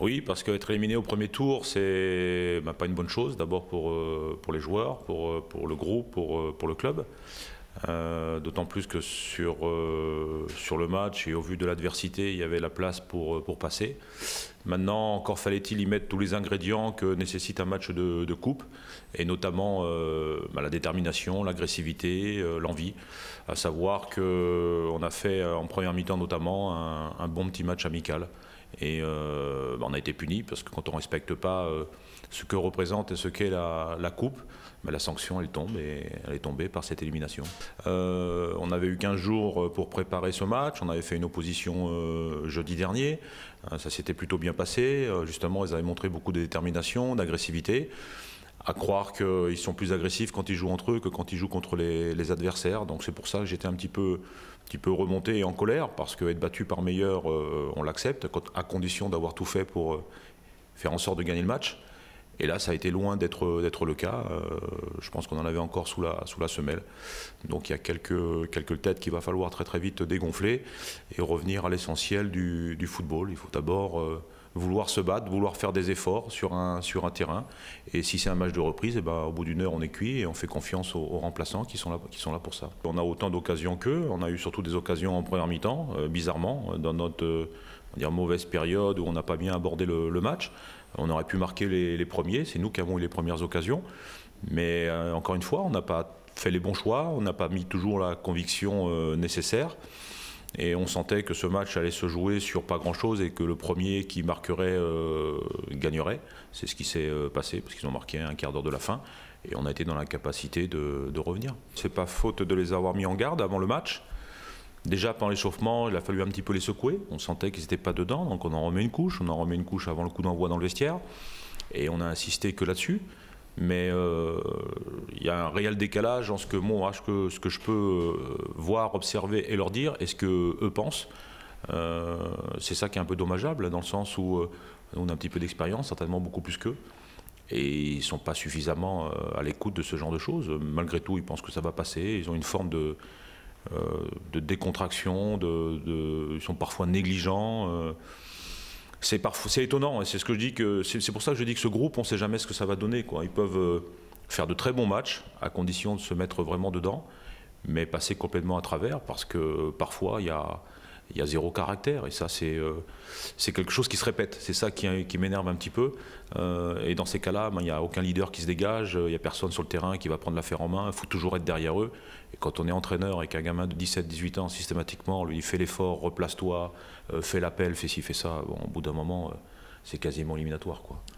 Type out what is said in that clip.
Oui, parce qu'être éliminé au premier tour, c'est pas une bonne chose. D'abord pour les joueurs, pour le groupe, pour le club. D'autant plus que sur le match et au vu de l'adversité, il y avait la place pour passer. Maintenant, encore fallait-il y mettre tous les ingrédients que nécessite un match de coupe, et notamment la détermination, l'agressivité, l'envie. À savoir qu'on a fait en première mi-temps notamment un bon petit match amical. Et on a été puni parce que quand on ne respecte pas ce que représente et ce qu'est la coupe, la sanction elle tombe, et elle est tombée par cette élimination. On avait eu 15 jours pour préparer ce match, on avait fait une opposition jeudi dernier, ça s'était plutôt bien passé, justement ils avaient montré beaucoup de détermination, d'agressivité. À croire qu'ils sont plus agressifs quand ils jouent entre eux que quand ils jouent contre les adversaires. Donc c'est pour ça que j'étais un petit peu remonté et en colère, parce qu'être battu par meilleur, on l'accepte, à condition d'avoir tout fait pour faire en sorte de gagner le match. Et là, ça a été loin d'être le cas. Je pense qu'on en avait encore sous la semelle. Donc il y a quelques têtes qu'il va falloir très vite dégonfler et revenir à l'essentiel du football. Il faut d'abord vouloir se battre, vouloir faire des efforts sur un terrain. Et si c'est un match de reprise, au bout d'une heure, on est cuit et on fait confiance aux remplaçants qui sont là pour ça. On a autant d'occasions qu'eux. On a eu surtout des occasions en première mi-temps, bizarrement, dans notre mauvaise période où on n'a pas bien abordé le match. On aurait pu marquer les premiers, c'est nous qui avons eu les premières occasions. Mais encore une fois, on n'a pas fait les bons choix, on n'a pas mis toujours la conviction nécessaire. Et on sentait que ce match allait se jouer sur pas grand-chose et que le premier qui marquerait gagnerait. C'est ce qui s'est passé, parce qu'ils ont marqué un quart d'heure de la fin. Et on a été dans l'incapacité de revenir. C'est pas faute de les avoir mis en garde avant le match. Déjà, pendant l'échauffement, il a fallu un petit peu les secouer. On sentait qu'ils n'étaient pas dedans, donc on en remet une couche. On en remet une couche avant le coup d'envoi dans le vestiaire. Et on a insisté que là-dessus. Mais il y a un réel décalage en ce que je peux voir, observer et leur dire et ce qu'eux pensent. C'est ça qui est un peu dommageable, dans le sens où on a un petit peu d'expérience, certainement beaucoup plus qu'eux. Et ils ne sont pas suffisamment à l'écoute de ce genre de choses. Malgré tout, ils pensent que ça va passer. Ils ont une forme de décontraction, ils sont parfois négligents. C'est étonnant, et c'est ce que je dis c'est pour ça que je dis que ce groupe, on ne sait jamais ce que ça va donner, quoi. Ils peuvent faire de très bons matchs, à condition de se mettre vraiment dedans, mais passer complètement à travers, parce que parfois il y a zéro caractère, et ça c'est quelque chose qui se répète. C'est ça qui m'énerve un petit peu, et dans ces cas-là, il n'y a aucun leader qui se dégage, il n'y a personne sur le terrain qui va prendre l'affaire en main, il faut toujours être derrière eux. Et quand on est entraîneur et qu'un gamin de 17-18 ans, systématiquement, on lui fait l'effort, replace-toi, fais l'appel, fais ci, fais ça, bon, au bout d'un moment, c'est quasiment éliminatoire, quoi.